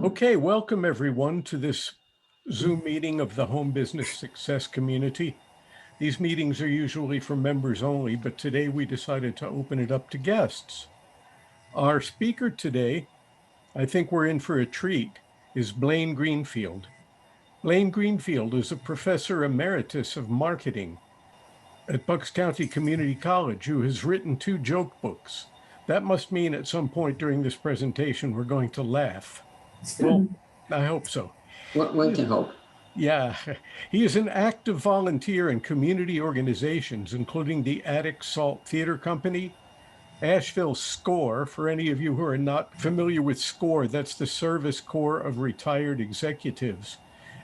Okay, welcome everyone to this Zoom meeting of the Home Business Success Community. These meetings are usually for members only, but today we decided to open it up to guests. Our speaker today, I think we're in for a treat, is Blaine Greenfield. Blaine Greenfield is a professor emeritus of marketing at Bucks County Community College who has written 2 joke books. That must mean at some point during this presentation we're going to laugh. Well, I hope so. One can hope. Yeah, he is an active volunteer in community organizations, including the Attic Salt Theater Company, Asheville SCORE. For any of you who are not familiar with SCORE, that's the Service Corps of Retired Executives.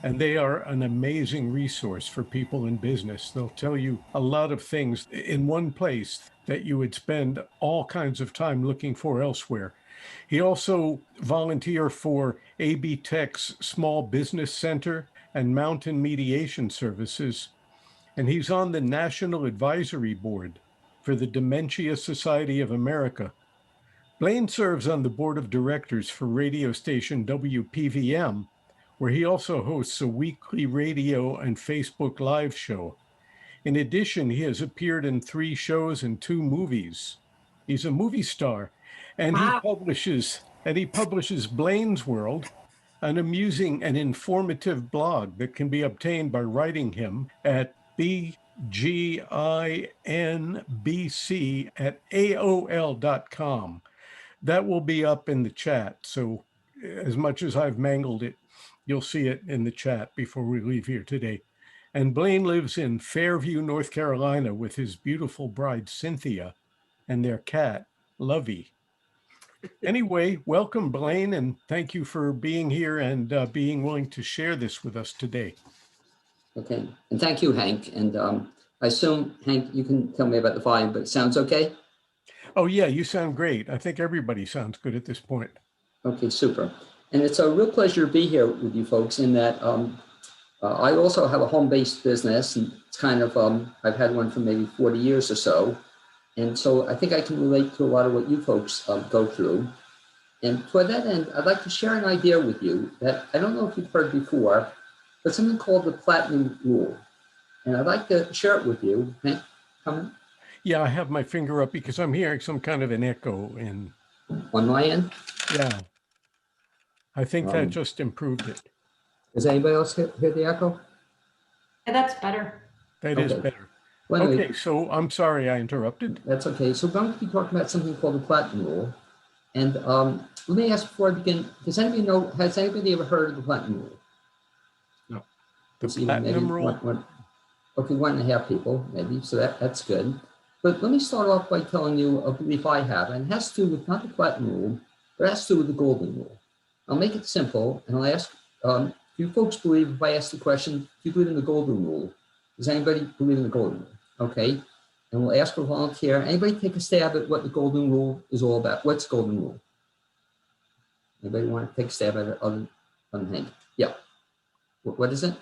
And they are an amazing resource for people in business. They'll tell you a lot of things in one place that you would spend all kinds of time looking for elsewhere. He also volunteered for AB Tech's Small Business Center and Mountain Mediation Services, and he's on the National Advisory Board for the Dementia Society of America. Blaine serves on the board of directors for radio station WPVM, where he also hosts a weekly radio and Facebook live show. In addition, he has appeared in 3 shows and 2 movies. He's a movie star, and he publishes Blaine's World, an amusing and informative blog that can be obtained by writing him at bginbc@aol.com. That will be up in the chat. So as much as I've mangled it, you'll see it in the chat before we leave here today. And Blaine lives in Fairview, North Carolina with his beautiful bride, Cynthia, and their cat, Lovey. Anyway, welcome, Blaine, and thank you for being here and being willing to share this with us today. Okay, and thank you, Hank. And I assume, Hank, you can tell me about the volume, but it sounds okay? Oh, yeah, you sound great. I think everybody sounds good at this point. Okay, super. And it's a real pleasure to be here with you folks in that I also have a home-based business, and it's kind of, I've had one for maybe 40 years or so. And so I think I can relate to a lot of what you folks go through. And for that end, I'd like to share an idea with you that I don't know if you've heard before, but something called the Platinum Rule. And I'd like to share it with you. Hank, comment? Yeah, I have my finger up because I'm hearing some kind of an echo in. On my end? Yeah. I think that just improved it. Does anybody else hear the echo? Yeah, that's better. That is better. Well, anyway, okay, so I'm sorry I interrupted. That's okay. So we're going to be talking about something called the Platinum Rule. And let me ask before I begin, has anybody ever heard of the Platinum Rule? No. The Platinum Rule? Okay, 1.5 people, maybe, so that's good. But let me start off by telling you a belief I have, and it has to do with not the Platinum Rule, but it has to do with the Golden Rule. I'll make it simple, and I'll ask, do you folks believe, if I ask the question, do you believe in the Golden Rule? Does anybody believe in the Golden Rule? Okay, and we'll ask for a volunteer. Anybody take a stab at what the Golden Rule is all about? What's Golden Rule? Anybody want to take a stab at it other than Hank? Yeah. What is it?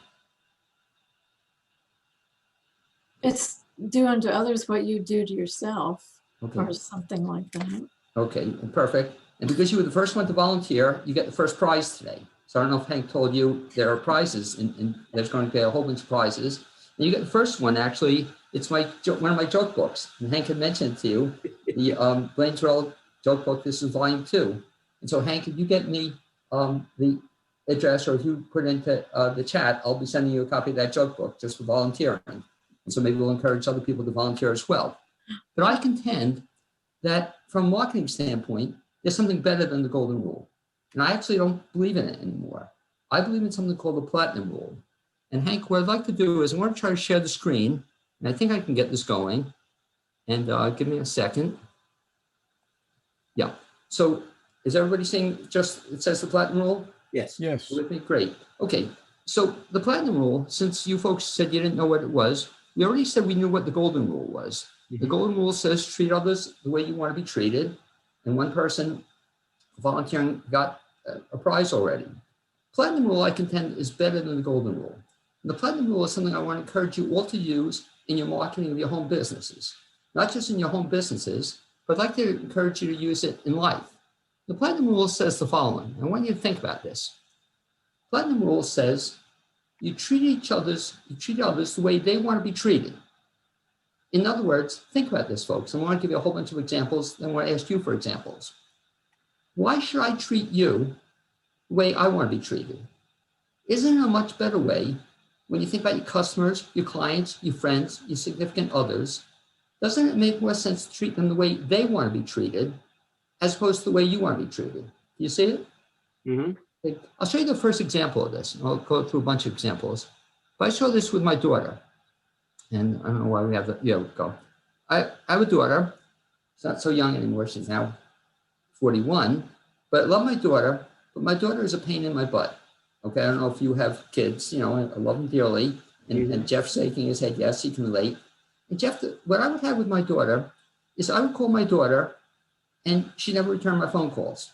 It's do unto others what you do to yourself, Okay. or something like that. Okay, perfect. And because you were the first one to volunteer, you get the first prize today. So I don't know if Hank told you there are prizes, and there's going to be a whole bunch of prizes. And you get the first one, actually. It's one of my joke books. And Hank had mentioned it to you, the Blaine's World joke book. This is volume 2. And so Hank, if you get me the address, or if you put it into the chat, I'll be sending you a copy of that joke book just for volunteering. And so maybe we'll encourage other people to volunteer as well. But I contend that from a marketing standpoint, there's something better than the Golden Rule. And I actually don't believe in it anymore. I believe in something called the Platinum Rule. And Hank, what I'd like to do is I want to try to share the screen. And I think I can get this going. And give me a second. Yeah. So is everybody seeing just, it says the Platinum Rule? Yes. Yes. With me? Great. Okay. So the Platinum Rule, since you folks said you didn't know what it was, we already said we knew what the Golden Rule was. The Golden Rule says treat others the way you want to be treated. And one person volunteering got a prize already. Platinum Rule, I contend, is better than the Golden Rule. And the Platinum Rule is something I want to encourage you all to use in your marketing of your home businesses. Not just in your home businesses, but I'd like to encourage you to use it in life. The platinum rule says the following. I want you to think about this. Platinum rule says you treat others the way they want to be treated. In other words, think about this, folks. I want to give you a whole bunch of examples, then I want to ask you for examples. Why should I treat you the way I want to be treated? Isn't it a much better way when you think about your customers, your clients, your friends, your significant others? Doesn't it make more sense to treat them the way they want to be treated as opposed to the way you want to be treated? Do you see it? Mm-hmm. Okay. I'll show you the first example of this. I'll go through a bunch of examples. But I saw this with my daughter. And I don't know why we have that. Yeah, go. I have a daughter. She's not so young anymore. She's now 41. But I love my daughter. But my daughter is a pain in my butt. Okay, I don't know if you have kids. You know, I love them dearly. And Jeff's shaking his head. Yes, he can relate. And Jeff, what I would have with my daughter is I would call my daughter and she never returned my phone calls.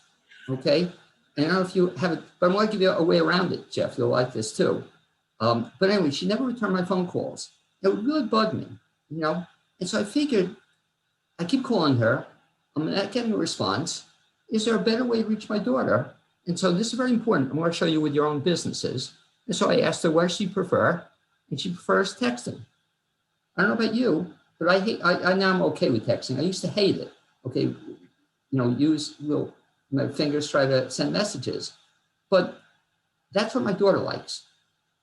Okay? And I don't know if you have it, but I want to give you a way around it, Jeff. You'll like this too. But anyway, she never returned my phone calls. It would really bug me, you know? And so I figured I keep calling her. I'm not getting a response. Is there a better way to reach my daughter? And so this is very important. I want to show you with your own businesses. And so I asked her, what does she prefer? And she prefers texting. I don't know about you, but I now I'm okay with texting. I used to hate it. Okay, you know, use my fingers, try to send messages. But that's what my daughter likes.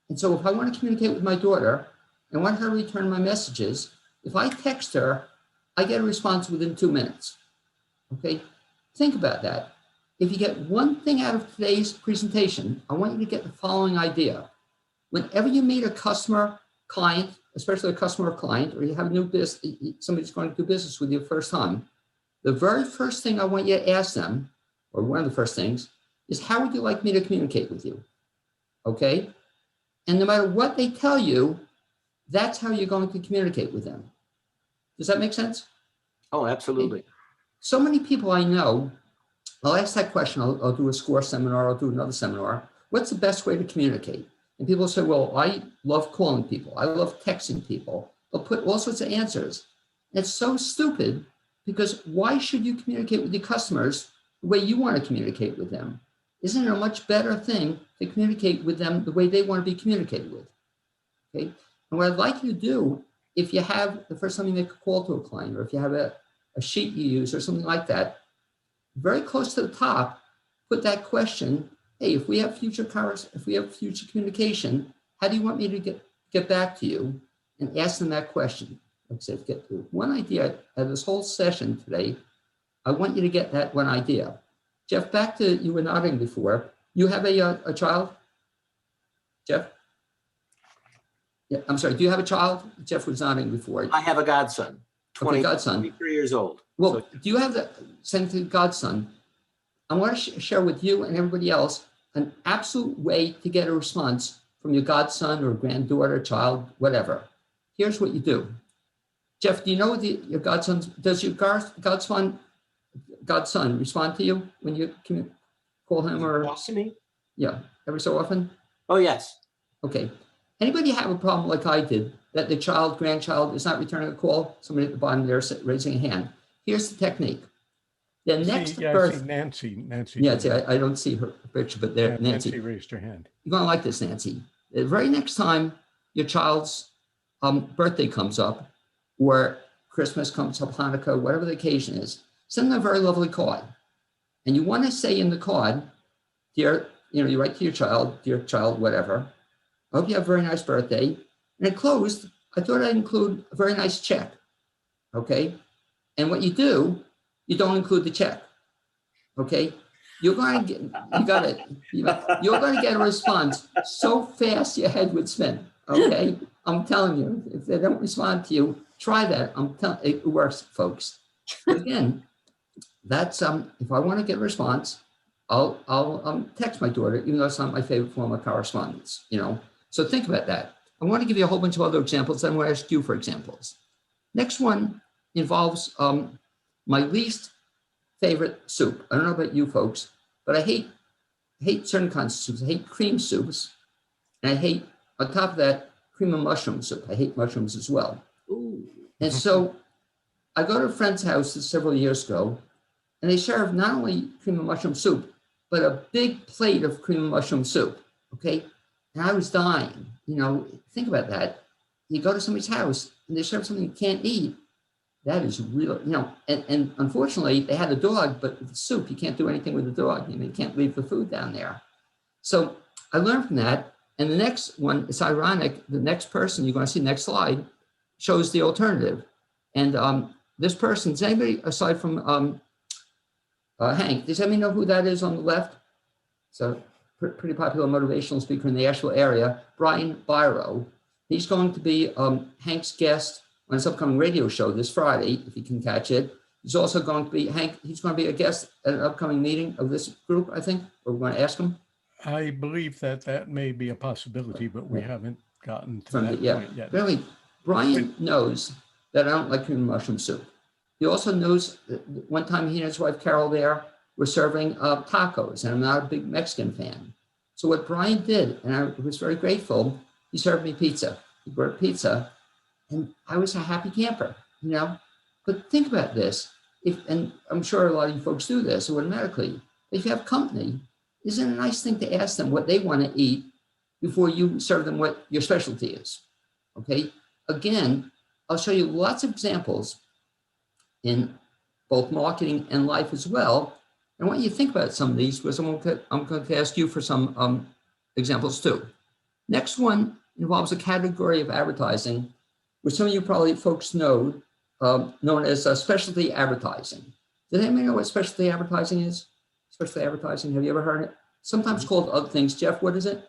And so if I want to communicate with my daughter, I want her to return my messages. If I text her, I get a response within 2 minutes. Okay, think about that. If you get one thing out of today's presentation, I want you to get the following idea. Whenever you meet a customer, client, especially a customer or client, or you have a new business, somebody's going to do business with you the first time, the very first thing I want you to ask them, or one of the first things, is how would you like me to communicate with you? Okay? And no matter what they tell you, that's how you're going to communicate with them. Does that make sense? Oh, absolutely. Okay. So many people I know, I'll ask that question, I'll do a SCORE seminar, I'll do another seminar. What's the best way to communicate? And people say, well, I love calling people. I love texting people. They'll put all sorts of answers. And it's so stupid because why should you communicate with your customers the way you want to communicate with them? Isn't it a much better thing to communicate with them the way they want to be communicated with? Okay. And what I'd like you to do, if you have the first time you make a call to a client, or if you have a sheet you use or something like that, very close to the top, put that question. Hey, if we have future communication, how do you want me to get back to you? And ask them that question. Like I said, get one idea out of this whole session today. I want you to get that one idea. Jeff, back to you were nodding before. You have a child? Jeff? Yeah, I'm sorry, do you have a child? Jeff was nodding before. I have a godson, 23 years old. Well, So, do you have the same to godson? I want to share with you and everybody else an absolute way to get a response from your godson or granddaughter, child, whatever. Here's what you do. Jeff, do you know your godson, does your godson respond to you when you call him or? talks to me? Yeah, every so often? Oh, yes. Okay. Anybody have a problem like I did, that the child, grandchild is not returning a call? Somebody at the bottom there raising a hand. Here's the technique. The next birth. Nancy. Yeah, see, I don't see her picture, but there, Nancy. Nancy raised her hand. You're going to like this, Nancy. The very next time your child's birthday comes up, or Christmas comes up, Hanukkah, whatever the occasion is, send them a very lovely card. And you want to say in the card, dear, you write to your child, dear child, whatever. I hope you have a very nice birthday. And it closed. I thought I'd include a very nice check. Okay. And what you do, you don't include the check. Okay. You're going to get a response so fast your head would spin. Okay. I'm telling you, if they don't respond to you, try that. It works, folks. But again, that's if I want to get a response, I'll text my daughter, even though it's not my favorite form of correspondence, So think about that. I want to give you a whole bunch of other examples. I'm going to ask you for examples. Next one involves my least favorite soup. I don't know about you folks, but I hate certain kinds of soups. I hate cream soups. And I hate, on top of that, cream and mushroom soup. I hate mushrooms as well. Ooh. And so I go to a friend's house several years ago, and they serve not only cream of mushroom soup, but a big plate of cream of mushroom soup, okay? And I was dying, you know, think about that. You go to somebody's house and they serve something you can't eat. That is real, you know, and unfortunately they had a dog, but with the soup, you can't do anything with the dog. You know, you can't leave the food down there. So I learned from that. And the next one, it's ironic, the next person you're going to see, next slide, shows the alternative. And this person, does anybody, aside from Hank, does anybody know who that is on the left? So pretty popular motivational speaker in the Asheville area, Brian Biro. He's going to be Hank's guest on his upcoming radio show this Friday, if you can catch it. He's also going to be, he's going to be a guest at an upcoming meeting of this group, I think, or we're going to ask him. I believe that may be a possibility, but we haven't gotten to that point yet. Really, Brian knows that I don't like cream of mushroom soup. He also knows that one time he and his wife Carol there were serving tacos, and I'm not a big Mexican fan. So what Brian did, and I was very grateful, he served me pizza. He brought pizza, and I was a happy camper, you know? But think about this, and I'm sure a lot of you folks do this automatically. If you have company, isn't it a nice thing to ask them what they want to eat before you serve them what your specialty is? Okay. Again, I'll show you lots of examples in both marketing and life as well. And I want you to think about some of these because I'm going to ask you for some examples too. Next one involves a category of advertising, which some of you probably folks know, known as specialty advertising. Does anybody know what specialty advertising is? Specialty advertising, have you ever heard it? Sometimes called other things. Jeff, what is it?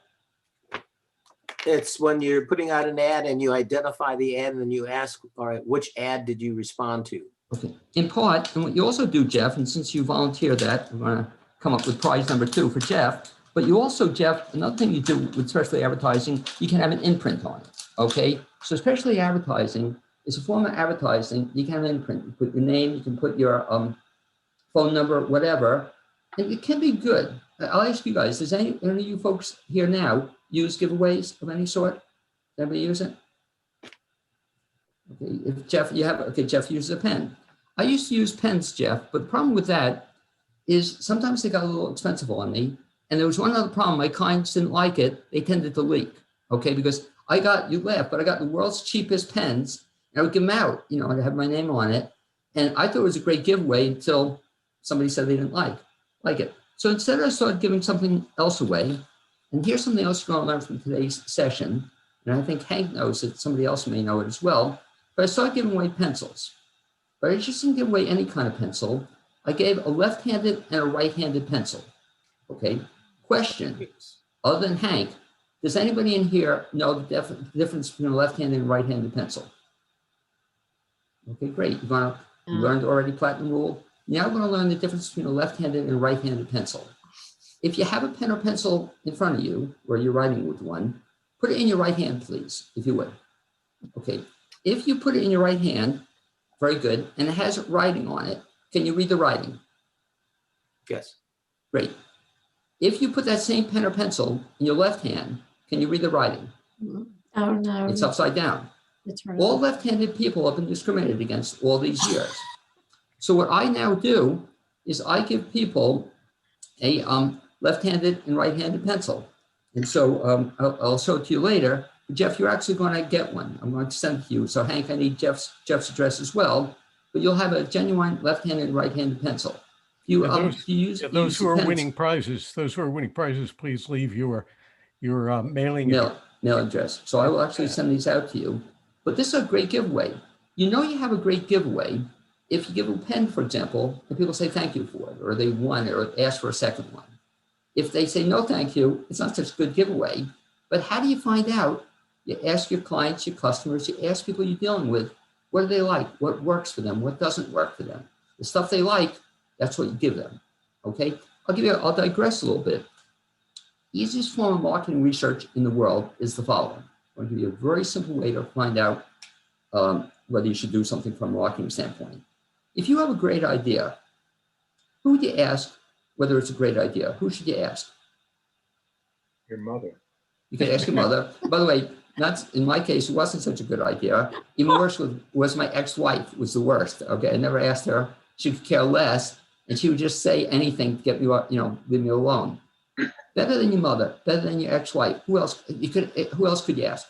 It's when you're putting out an ad and you identify the ad and then you ask, all right, which ad did you respond to? Okay, in part, and what you also do, Jeff, and since you volunteered that, we're going to come up with prize number 2 for Jeff, but you also, Jeff, another thing you do with specialty advertising, you can have an imprint on it, okay? So specialty advertising is a form of advertising. You can have an imprint. You put your name, you can put your phone number, whatever, and it can be good. I'll ask you guys, does any of you folks here now use giveaways of any sort? Does anybody use it? Okay, if Jeff, you have, okay, Jeff uses a pen. I used to use pens, Jeff, but the problem with that is sometimes they got a little expensive on me. And there was one other problem, my clients didn't like it. They tended to leak, okay? Because I got, you laugh, but I got the world's cheapest pens and I would give them out, you know, and I have my name on it. And I thought it was a great giveaway until somebody said they didn't like it. So instead I started giving something else away. And here's something else you're going to learn from today's session. And I think Hank knows it, somebody else may know it as well. But I started giving away pencils. But I just didn't give away any kind of pencil. I gave a left-handed and a right-handed pencil. Okay. Question, other than Hank, does anybody in here know the difference between a left-handed and right-handed pencil? Okay, great. You learned already platinum rule. Now we're going to learn the difference between a left-handed and a right-handed pencil. If you have a pen or pencil in front of you, or you're writing with one, put it in your right hand, please, if you would. Okay. If you put it in your right hand, very good, and it has writing on it, can you read the writing? Yes. Great. If you put that same pen or pencil in your left hand, can you read the writing? Oh, no. It's upside down. It's right. All left-handed people have been discriminated against all these years. So what I now do is I give people a left-handed and right-handed pencil. And so I'll show it to you later. Jeff, you're actually going to get one. I'm going to send it to you. So Hank, I need Jeff's address as well. But you'll have a genuine left-handed and right-handed pencil. Those who are winning prizes, please leave your mailing address. So I will actually send these out to you. But this is a great giveaway. You know you have a great giveaway if you give a pen, for example, and people say thank you for it, or they won it, or ask for a second one. If they say no thank you, it's not such a good giveaway. But how do you find out? You ask your clients, your customers, you ask people you're dealing with, what do they like? What works for them? What doesn't work for them? The stuff they like, that's what you give them, okay? I'll digress a little bit. Easiest form of marketing research in the world is the following. I'll give you a very simple way to find out whether you should do something from a marketing standpoint. If you have a great idea, who would you ask whether it's a great idea? Who should you ask? Your mother. You can ask your mother. By the way, in my case, it wasn't such a good idea. Even worse was my ex-wife was the worst, okay? I never asked her. She could care less. and she would just say anything to get me, leave me alone. Better than your mother, better than your ex-wife. Who else? Who else could you ask?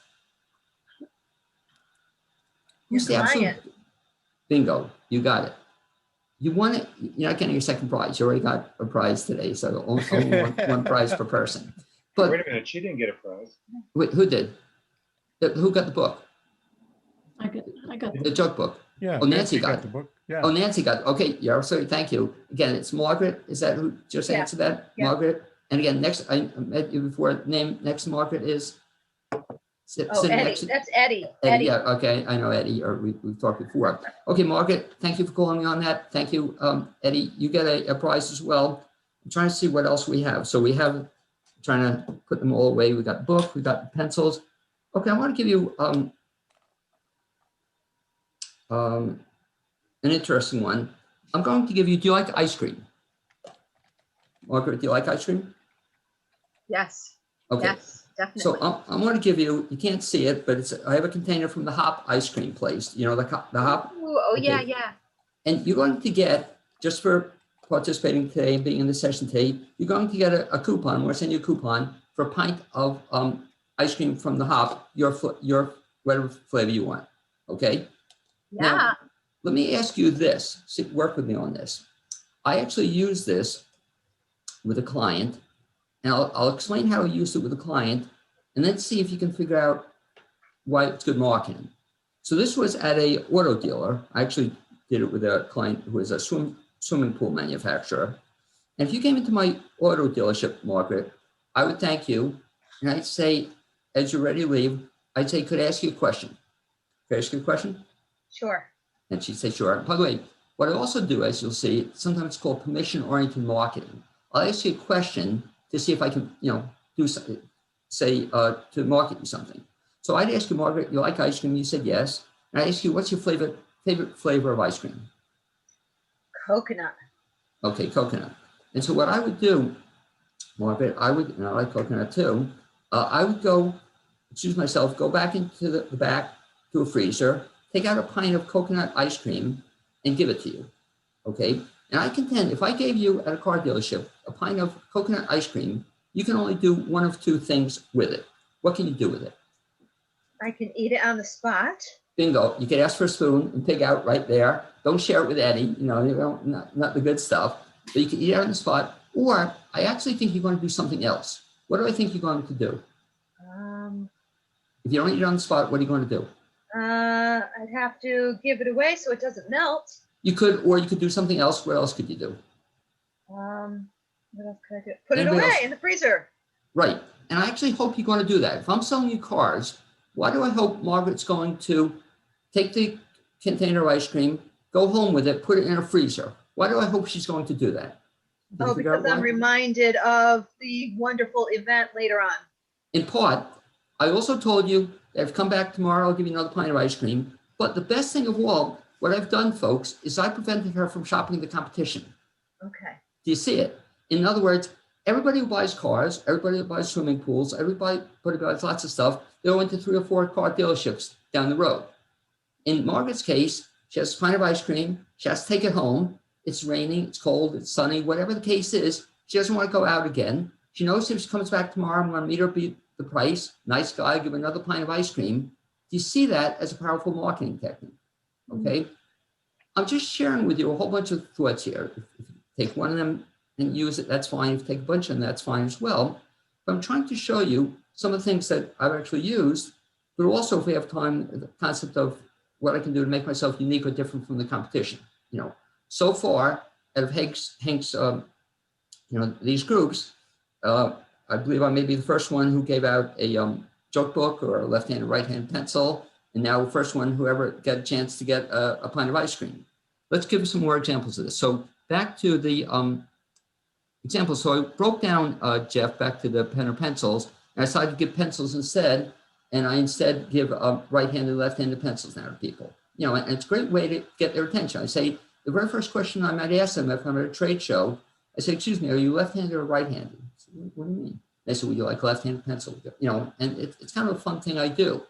Who's the absolute? Bingo, you got it. You won it. You're not getting your second prize. You already got a prize today, so only one prize per person. But Wait a minute, she didn't get a prize. wait, who did? Who got the book? I got The joke book. Yeah. Oh, Nancy got the it. book. Yeah. Oh, Nancy got it. Okay, yeah, sorry, thank you. Again, it's Margaret. Is that who just Yeah. answered that? Yeah. Margaret. And again, next, I met you before. Name next to Margaret is? Oh, Eddie, that's Eddie. Eddie, yeah, okay, I know Eddie, or we've talked before. Okay, Margaret, thank you for calling me on that. Thank you, Eddie. You get a prize as well. I'm trying to see what else we have. So we have, trying to put them all away. We got the book, we got the pencils. Okay, I want to give you an interesting one. I'm going to give you, do you like ice cream? Margaret, do you like ice cream? Yes, Okay. yes, definitely. So I'm going to give you, you can't see it, but I have a container from the Hop ice cream place. You know, the Hop? Ooh, oh, yeah, Okay. yeah. And you're going to get, just for participating today and being in the session today, you're going to get a coupon. We're sending you a coupon for a pint of Yeah. ice cream from the Hop, your whatever flavor you want. Okay? Now, let me ask you this. Work with me on this. I actually use this with a client, and I'll explain how I used it with a client, and then see if you can figure out why it's good marketing. So this was at a auto dealer. I actually did it with a client who is a swimming pool manufacturer. And if you came into my auto dealership, Margaret, I would thank you, and I'd say, as you're ready to leave, I'd say, could I ask you a question? Could I ask you a question? Sure. And she'd say, sure. By the way, what I also do, as you'll see, sometimes it's called permission-oriented marketing. I'll ask you a question to see if I can, do something, say, to market you something. So I'd ask you, Margaret, you like ice cream? You said yes. And I ask you, what's your favorite flavor of ice cream? Coconut. Okay, coconut. And so what I would do, Margaret, and I like coconut too, I would go, excuse myself, go back into the back to a freezer, take out a pint of coconut ice cream and give it to you, okay? And I contend, if I gave you at a car dealership a pint of coconut ice cream, you can only do one of two things with it. What can you do with it? I can eat it on the spot. Bingo, you could ask for a spoon and pig out right there. Don't share it with Eddie, not the good stuff, but you can eat it on the spot. Or I actually think you're going to do something else. What do I think you're going to do? If you don't eat it on the spot, what are you going to do? I'd have to give it away so it doesn't melt. You could do something else. What else could you do? What else could I do? Put Anybody it away else? in the freezer. Right. And I actually hope you're going to do that. If I'm selling you cars, why do I hope Margaret's going to take the container of ice cream, go home with it, put it in a freezer? Why do I hope she's going to do that? Can you figure out Because I'm why? reminded of the wonderful event later on. In part, I also told you that if you come back tomorrow, I'll give you another pint of ice cream. But the best thing of all, what I've done, folks, is I prevented her from shopping the competition. Okay. Do you see it? In other words, everybody who buys cars, everybody who buys swimming pools, everybody who buys lots of stuff, they go into 3 or 4 car dealerships down the road. In Margaret's case, she has a pint of ice cream. She has to take it home. It's raining, it's cold, it's sunny, whatever the case is. She doesn't want to go out again. She knows if she comes back tomorrow, I'm going to meet her, beat the price. Nice guy, give her another pint of ice cream. Do you see that as a powerful marketing technique? Okay. I'm just sharing with you a whole bunch of thoughts here. If you take one of them and use it, that's fine. If you take a bunch of them, that's fine as well. But I'm trying to show you some of the things that I've actually used, but also, if we have time, the concept of what I can do to make myself unique or different from the competition. So far, out of Hank's these groups, I believe I may be the first one who gave out a joke book or a left-handed, right-handed pencil, and now the first one who ever got a chance to get a pint of ice cream. Let's give some more examples of this. So back to the examples. So I broke down, Jeff, back to the pen or pencils, and I decided to give pencils instead, and I instead give right-handed, left-handed pencils now to people. And it's a great way to get their attention. I say, the very first question I might ask them if I'm at a trade show, I say, excuse me, are you left-handed or right-handed? What do you mean? They say, well, you like left-handed pencil, and it's kind of a fun thing I do.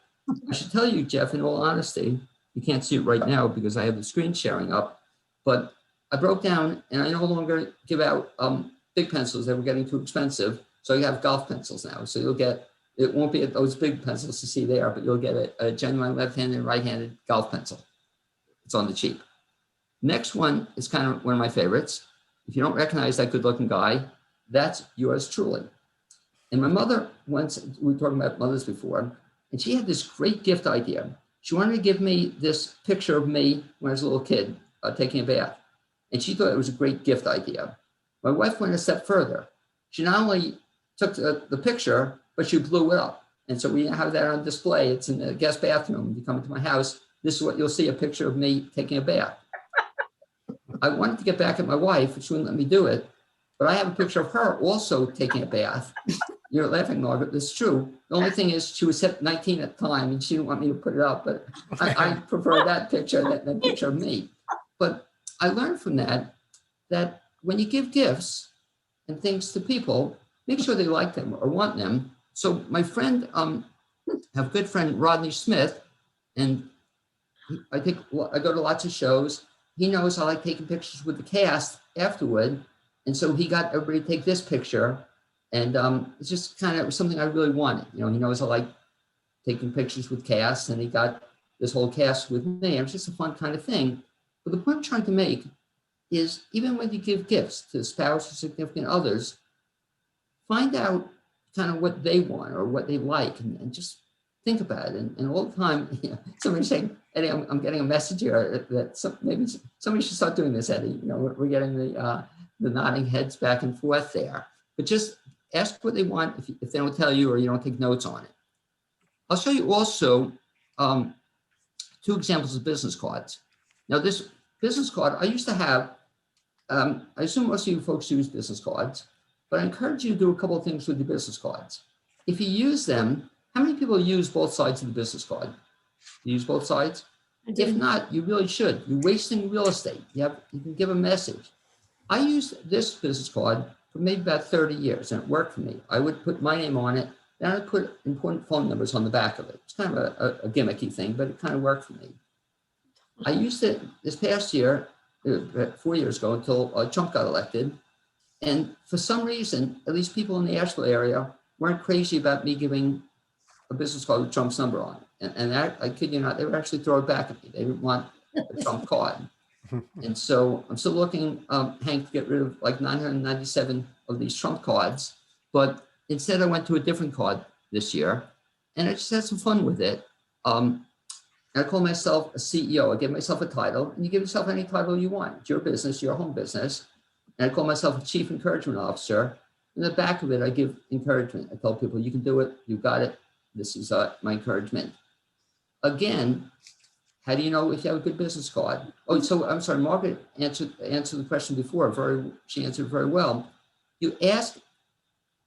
I should tell you, Jeff, in all honesty, you can't see it right now because I have the screen sharing up, but I broke down and I no longer give out big pencils. They were getting too expensive. So you have golf pencils now. So you'll get, it won't be those big pencils you see there, but you'll get a genuine left-handed and right-handed golf pencil. It's on the cheap. Next one is kind of one of my favorites. If you don't recognize that good-looking guy, that's yours truly. And my mother once, we were talking about mothers before, and she had this great gift idea. She wanted to give me this picture of me when I was a little kid taking a bath. And she thought it was a great gift idea. My wife went a step further. She not only took the picture, but she blew it up. And so we have that on display. It's in the guest bathroom. When you come into my house, this is what you'll see, a picture of me taking a bath. I wanted to get back at my wife, but she wouldn't let me do it. But I have a picture of her also taking a bath. You're laughing, Margaret, this is true. The only thing is she was 19 at the time and she didn't want me to put it up, but I prefer that picture than that picture of me. But I learned from that when you give gifts and things to people, make sure they like them or want them. So my friend, have a good friend, Rodney Smith, and I go to lots of shows. He knows I like taking pictures with the cast afterward. And so he got everybody to take this picture. And it's just kind of something I really wanted. You know, he knows I like taking pictures with cast, and he got this whole cast with me. It was just a fun kind of thing. But the point I'm trying to make is even when you give gifts to spouse or significant others, find out kind of what they want or what they like, and just think about it. And all the time, you know, somebody's saying, Eddie, I'm getting a message here that maybe somebody should start doing this, Eddie. You know, we're getting the nodding heads back and forth there. But just ask what they want if they don't tell you or you don't take notes on it. I'll show you also 2 examples of business cards. Now, this business card, I used to have, I assume most of you folks use business cards, but I encourage you to do a couple of things with your business cards. If you use them, how many people use both sides of the business card? You use both sides? If not, you really should. You're wasting real estate. You can give a message. I used this business card for maybe about 30 years, and it worked for me. I would put my name on it, then I would put important phone numbers on the back of it. It's kind of a gimmicky thing, but it kind of worked for me. I used it this past year, 4 years ago, until Trump got elected. And for some reason, at least people in the Asheville area weren't crazy about me giving a business card with Trump's number on it. And that, I kid you not, they would actually throw it back at me. They didn't want a Trump card. And so I'm still looking, Hank, to get rid of like 997 of these Trump cards. But instead, I went to a different card this year, and I just had some fun with it. I call myself a CEO. I give myself a title, and you give yourself any title you want. It's your business, your home business. And I call myself a Chief Encouragement Officer. In the back of it, I give encouragement. I tell people, you can do it. You got it. This is my encouragement. Again, how do you know if you have a good business card? Oh, so I'm sorry, Margaret answered the question before. She answered very well. You ask,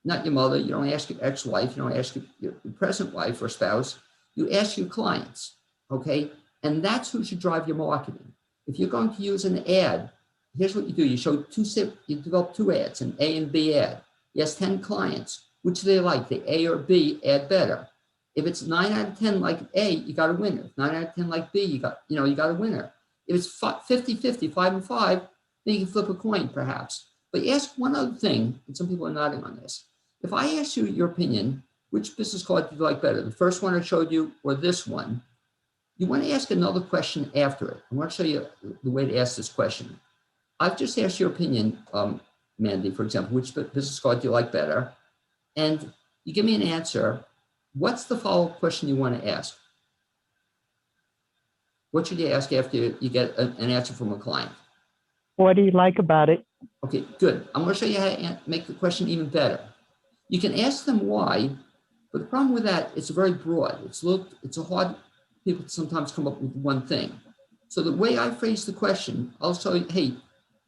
not your mother, you don't ask your ex-wife, you don't ask your present wife or spouse, you ask your clients, okay? And that's who should drive your marketing. If you're going to use an ad, here's what you do. You develop 2 ads, an A and B ad. You ask 10 clients, which do they like, the A or B ad better? If it's 9 out of 10 like A, you got a winner. If 9 out of 10 like B, you got a winner. If it's 50-50, 5 and 5, then you can flip a coin perhaps. But you ask one other thing, and some people are nodding on this. If I ask you your opinion, which business card do you like better, the first one I showed you or this one, you want to ask another question after it. I want to show you the way to ask this question. I've just asked your opinion, Mandy, for example, which business card do you like better? And you give me an answer. What's the follow-up question you want to ask? What should you ask after you get an answer from a client? What do you like about it? Okay, good. I'm going to show you how to make the question even better. You can ask them why, but the problem with that, it's very broad. It's a hard, people sometimes come up with one thing. So the way I phrase the question, I'll show you, hey,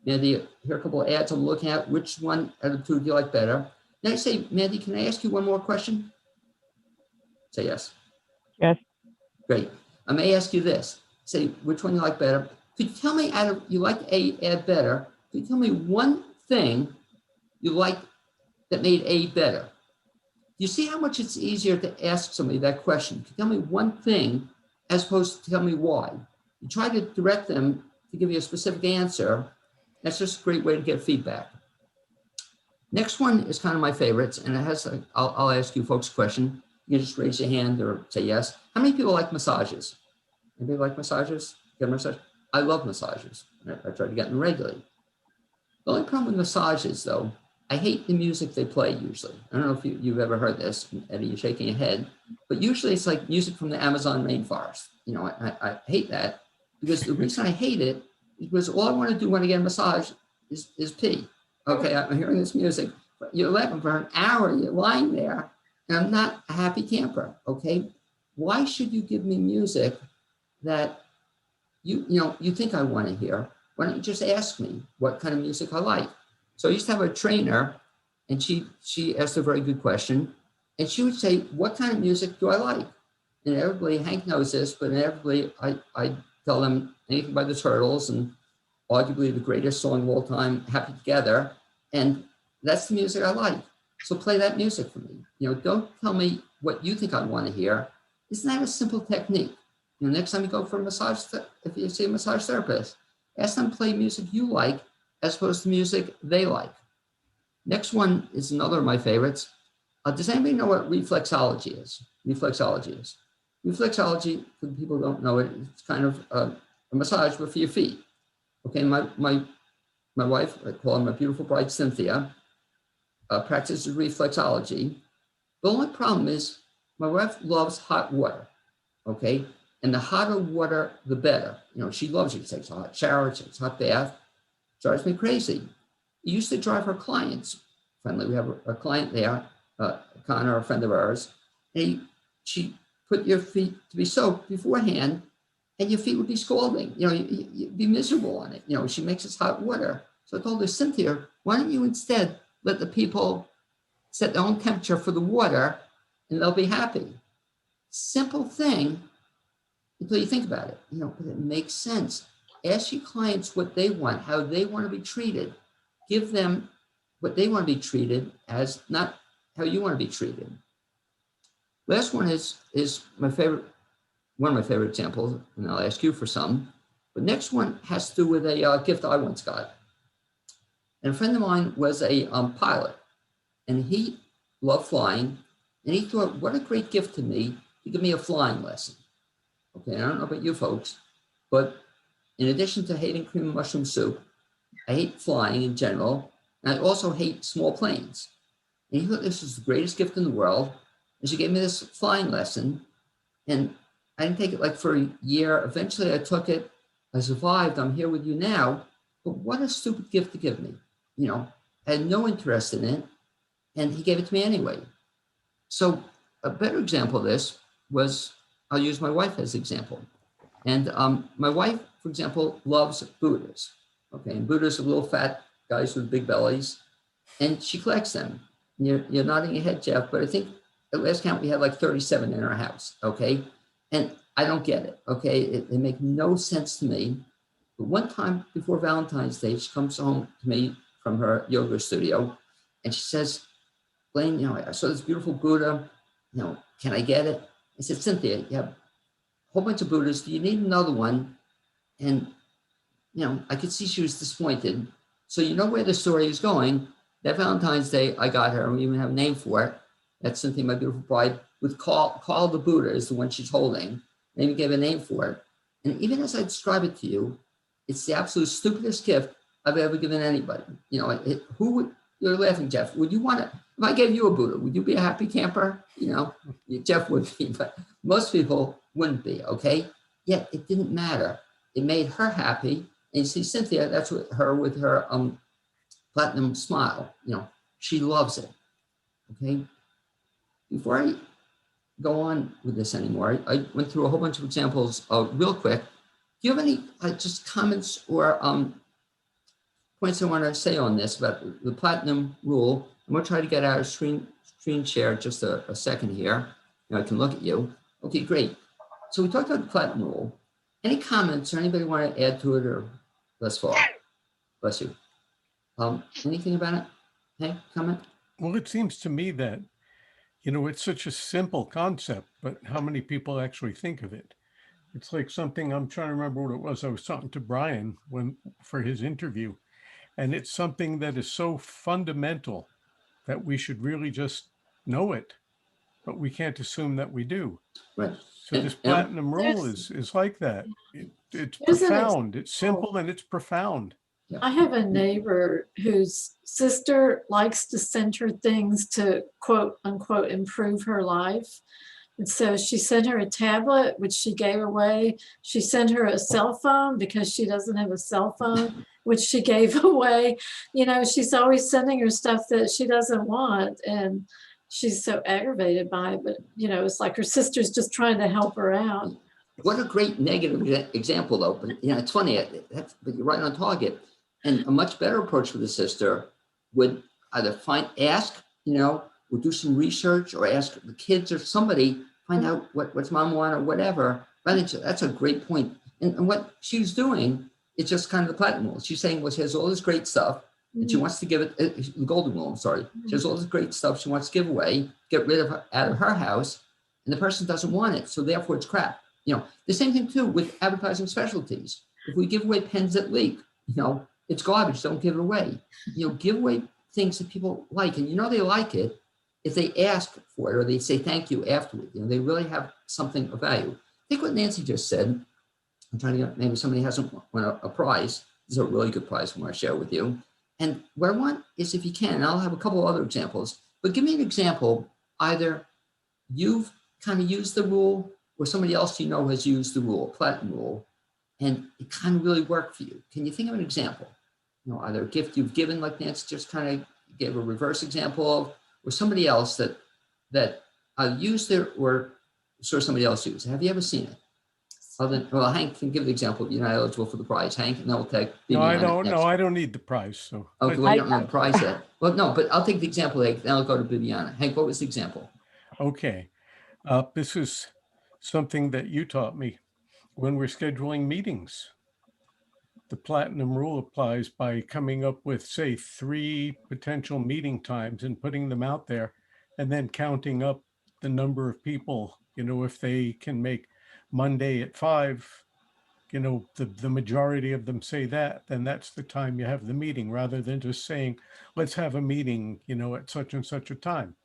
Mandy, here are a couple of ads I'm looking at. Which one out of the 2 do you like better? Then I say, Mandy, can I ask you one more question? Say yes. Yes. Great. I may ask you this. Say, which one you like better? Could you tell me you like A ad better? Could you tell me one thing you like that made A better? You see how much it's easier to ask somebody that question? Could you tell me one thing as opposed to tell me why? You try to direct them to give you a specific answer, That's just a great way to get feedback. Next one is kind of my favorites, and it has, I'll ask you folks a question. You can just raise your hand or say yes. How many people like massages? Anybody like massages? Get a massage? I love massages. I try to get them regularly. The only problem with massages, though, I hate the music they play usually. I don't know if you've ever heard this, Eddie, you're shaking your head, but usually it's like music from the Amazon rainforest. You know, I hate that because the reason I hate it is because all I want to do when I get a massage is pee. Okay, I'm hearing this music, but you're laughing for an hour, you're lying there, and I'm not a happy camper, okay? Why should you give me music that you think I want to hear? Why don't you just ask me what kind of music I like? So I used to have a trainer, and she asked a very good question, and she would say, what kind of music do I like? And everybody, Hank knows this, but inevitably I tell them anything by the Turtles and arguably the greatest song of all time, Happy Together. And that's the music I like. So play that music for me. You know, don't tell me what you think I want to hear. Isn't that a simple technique? You know, next time you go for a massage, if you see a massage therapist, ask them to play music you like as opposed to music they like. Next one is another of my favorites. Does anybody know what reflexology is? Reflexology, for people who don't know it, it's kind of a massage but for your feet. Okay, my wife, I call her my beautiful bride, Cynthia, practices reflexology. The only problem is my wife loves hot water, okay? And the hotter water, the better. You know, she loves it. She takes a hot shower, she takes a hot bath. Drives me crazy. It used to drive her clients. Finally, we have a client there, Connor, a friend of ours. And she put your feet to be soaked beforehand, and your feet would be scalding. You know, you'd be miserable on it. You know, she makes us hot water. So I told her, Cynthia, why don't you instead let the people set their own temperature for the water, and they'll be happy. Simple thing until you think about it. You know, but it makes sense. Ask your clients what they want, how they want to be treated. Give them what they want to be treated as, not how you want to be treated. Last one is my favorite, one of my favorite examples, and I'll ask you for some. But next one has to do with a gift I once got. And a friend of mine was a pilot, and he loved flying, and he thought, what a great gift to me to give me a flying lesson. Okay, I don't know about you folks, but in addition to hating cream and mushroom soup, I hate flying in general, and I also hate small planes. And he thought this was the greatest gift in the world, and she gave me this flying lesson, and I didn't take it like for a year. Eventually I took it, I survived, I'm here with you now, but what a stupid gift to give me. You know, I had no interest in it, and he gave it to me anyway. So a better example of this was, I'll use my wife as an example. And my wife, for example, loves Buddhas. Okay, and Buddhas are little fat guys with big bellies, and she collects them. You're nodding your head, Jeff, but I think at last count we had like 37 in our house. Okay, and I don't get it. Okay, it make no sense to me. But one time before Valentine's Day, she comes home to me from her yoga studio, and she says, Blaine, you know, I saw this beautiful Buddha. You know, can I get it? I said, Cynthia, you have a whole bunch of Buddhas. Do you need another one? And, you know, I could see she was disappointed. So you know where the story is going. That Valentine's Day, I got her, and we even have a name for it. That's Cynthia, my beautiful bride, with Call the Buddha is the one she's holding. They even gave a name for it. And even as I describe it to you, it's the absolute stupidest gift I've ever given anybody. You know, who would, you're laughing, Jeff. Would you want to, if I gave you a Buddha, would you be a happy camper? You know, Jeff would be, but most people wouldn't be, okay? Yet it didn't matter. It made her happy. And you see, Cynthia, that's what her with her platinum smile, you know, she loves it, okay? Before I go on with this anymore, I went through a whole bunch of examples real quick. Do you have any just comments or points I want to say on this about the platinum rule? I'm going to try to get out of screen share just a second here. Now I can look at you. Okay, great. So we talked about the platinum rule. Any comments or anybody want to add to it or thus far? Bless you. Anything about it? Hey, comment? Well, it seems to me that, you know, it's such a simple concept, but how many people actually think of it? It's like something, I'm trying to remember what it was. I was talking to Brian for his interview, And it's something that is so fundamental that we should really just know it, but we can't assume that we do. Right. So this And- platinum rule There's- is like that. It's There's an profound. It's example. simple and it's profound. I have a neighbor whose sister likes to send her things to quote unquote improve her life. And so she sent her a tablet, which she gave away. She sent her a cell phone because she doesn't have a cell phone, which she gave away. You know, she's always sending her stuff that she doesn't want. And she's so aggravated by it. But, you know, it's like her sister's just trying to help her out. What a great negative example, though. But you know, it's funny. But you're right on target. And a much better approach for the sister would either ask, you know, or do some research, or ask the kids or somebody, find out what's mom want or whatever. That's a great point. And what she's doing is just kind of the platinum rule. She's saying, well, she has all this great stuff, and she wants to give it the golden rule. I'm sorry. She has all this great stuff she wants to give away, get rid of out of her house, and the person doesn't want it, so therefore it's crap. You know, the same thing too with advertising specialties. If we give away pens that leak, you know, it's garbage. Don't give it away. You know, give away things that people like, and you know they like it if they ask for it or they say thank you afterward. You know, they really have something of value. Think what Nancy just said. I'm trying to get, maybe somebody hasn't won a prize. This is a really good prize I want to share with you. And what I want is, if you can, and I'll have a couple of other examples, but give me an example. Either you've kind of used the rule, or somebody else you know has used the rule, platinum rule, and it kind of really worked for you. Can you think of an example? You know, either a gift you've given, like Nancy just kind of gave a reverse example of, or somebody else that used it or saw somebody else use it. Have you ever seen it? Well, Hank can give the example. You're not eligible for the prize, Hank, and then we'll take. No, I don't. No, I don't need the prize. So Okay, well, you don't know the prize yet. Well, no, but I'll take the example, Hank, then I'll go to Bibiana. Hank, what was the example? okay, this is something that you taught me when we're scheduling meetings. The platinum rule applies by coming up with, say, 3 potential meeting times and putting them out there, and then counting up the number of people. You know, if they can make Monday at 5, you know, the majority of them say that, then that's the time you have the meeting, rather than just saying, let's have a meeting, you know, at such and such a time.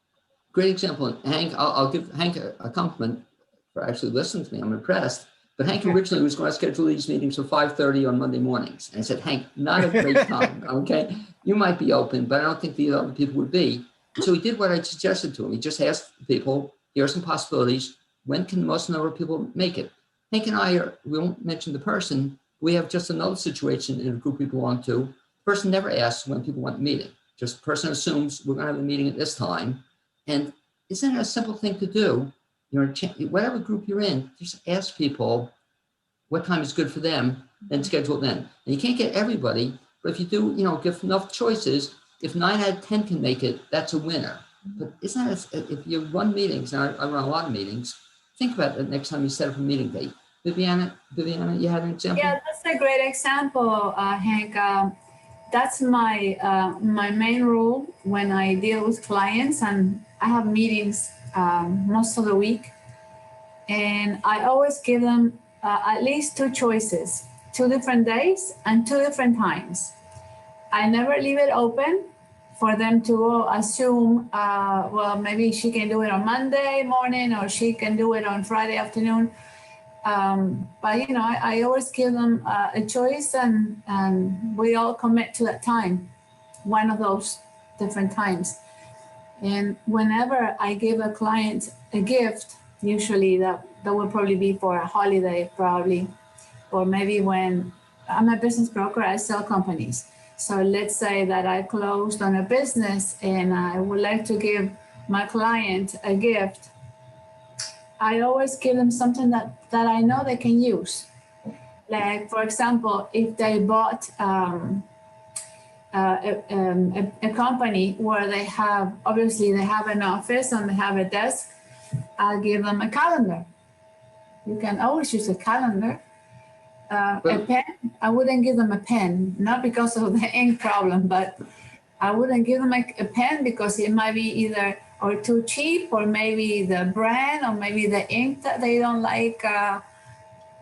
Great example. And Hank, I'll give Hank a compliment for actually listening to me. I'm impressed. But Hank originally was going to schedule these meetings for 5:30 on Monday mornings. And I said, Hank, not a great time, okay? You might be open, but I don't think the other people would be. So he did what I suggested to him. He just asked people, here are some possibilities. When can the most number of people make it? Hank and I we won't mention the person. We have just another situation in a group we belong to. The person never asks when people want the meeting. Just the person assumes we're going to have a meeting at this time. And isn't it a simple thing to do? You know, whatever group you're in, just ask people what time is good for them, then schedule it then. And you can't get everybody, but if you do, you know, give enough choices, if 9 out of 10 can make it, that's a winner. But isn't that, if you run meetings, and I run a lot of meetings, think about it next time you set up a meeting date. Viviana, you had an example? Yeah, that's a great example, Hank. That's my my main rule when I deal with clients, and I have meetings most of the week. And I always give them at least 2 choices, 2 different days and 2 different times. I never leave it open for them to assume, well, maybe she can do it on Monday morning or she can do it on Friday afternoon. But, you know, I always give them a choice, and we all commit to that time, one of those different times. And whenever I give a client a gift, usually that will probably be for a holiday, probably, or maybe when I'm a business broker, I sell companies. So let's say that I closed on a business and I would like to give my client a gift. I always give them something that I know they can use. Like, for example, if they bought a company where they have, obviously they have an office and they have a desk, I'll give them a calendar. You can always use a calendar. A pen, I wouldn't give them a pen, not because of the ink problem, but I wouldn't give them a pen because it might be either or too cheap, or maybe the brand, or maybe the ink that they don't like.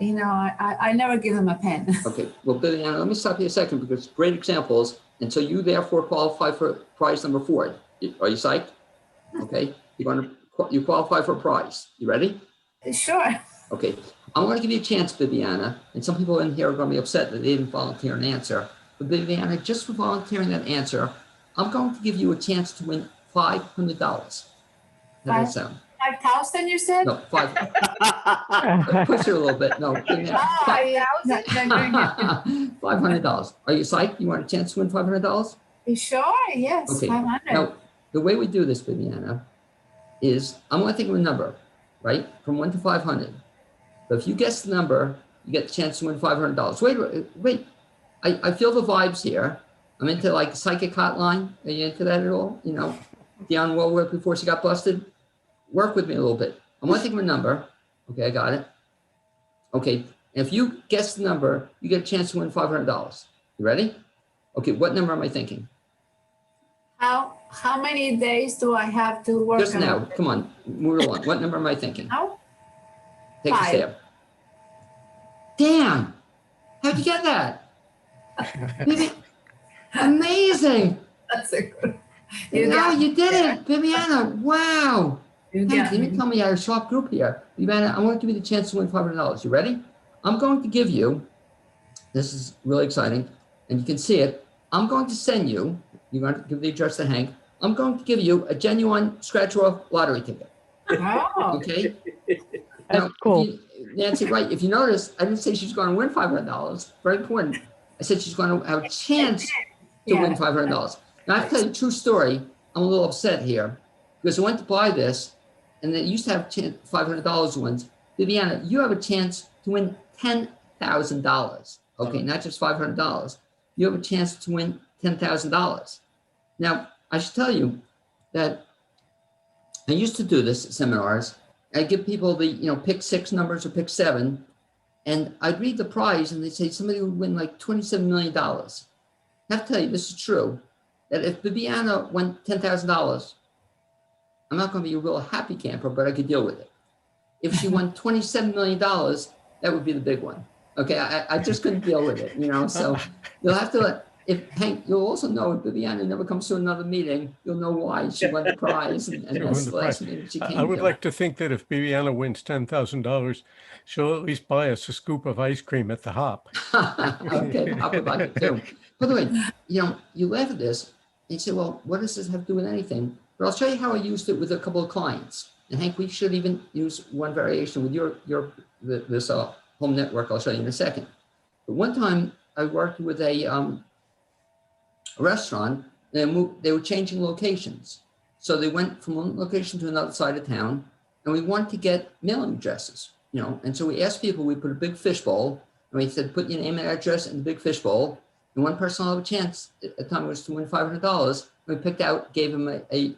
You know, I never give them a pen. Okay, well, Bibiana, let me stop you a second, because great examples. And so you therefore qualify for prize number 4. Are you psyched? Okay, you qualify for a prize. You ready? Sure. Okay, I'm going to give you a chance, Viviana, and some people in here are going to be upset that they didn't volunteer an answer. But Viviana, just for volunteering that answer, I'm going to give you a chance to win $500. How does that sound? 5,000, you said? No, 5. Push it a little bit. No, Viviana, $500. Are you psyched? You want a chance to win $500? Sure, yes, Okay. 500. Now, the way we do this, Viviana, is I'm going to think of a number, right, from 1 to 500. But if you guess the number, you get the chance to win $500. Wait. I feel the vibes here. I'm into like psychic hotline. Are you into that at all? You know, Dionne Warwick before she got busted. Work with me a little bit. I'm going to think of a number. Okay, I got it. Okay, and if you guess the number, you get a chance to win $500. You ready? Okay, what number am I thinking? How many days do I have to work Just on now. it? Come on, move along. What number am I thinking? Now? Take a 5. stab. Damn! How'd you get that? Amazing! That's a good. You did it, Viviana. Wow. You Hey, got let me me. tell me, you had a sharp group here. Viviana, I want to give you the chance to win $500. You ready? I'm going to give you, this is really exciting, and you can see it. I'm going to send you, you're going to give the address to Hank. I'm going to give you a genuine scratch-off lottery ticket. Oh, Okay? That's cool. Nancy, right, if you notice, I didn't say she's going to win $500. Very important. I said she's going to have a chance to win $500. Now, I have to tell you a true story. I'm a little upset here because I went to buy this, and they used to have $500 ones. Viviana, you have a chance to win $10,000. Okay, not just $500. You have a chance to win $10,000. Now, I should tell you that I used to do this at seminars. I give people the, pick 6 numbers or pick 7, and I'd read the prize, and they'd say somebody would win like $27 million. I have to tell you, this is true, that if Viviana won $10,000, I'm not going to be a real happy camper, but I could deal with it. If she won $27 million, that would be the big one. Okay, I just couldn't deal with it, so you'll have to Hank, you'll also know if Viviana never comes to another meeting, you'll know why she won the prize, and that's the last meeting she came I would to. like to think that if Bibiana wins $10,000, she'll at least buy us a scoop of ice cream at the Hop. Okay, I would like it too. By the way, you laugh at this and you say, well, what does this have to do with anything? But I'll show you how I used it with a couple of clients. And Hank, we should even use one variation with this home network I'll show you in a second. But one time I worked with a restaurant, and they were changing locations. So they went from one location to another side of town, and we wanted to get mailing addresses, and so we asked people, we put a big fishbowl, and we said, put your name and address in the big fishbowl, and one person will have a chance at the time was to win $500. We picked out, gave him a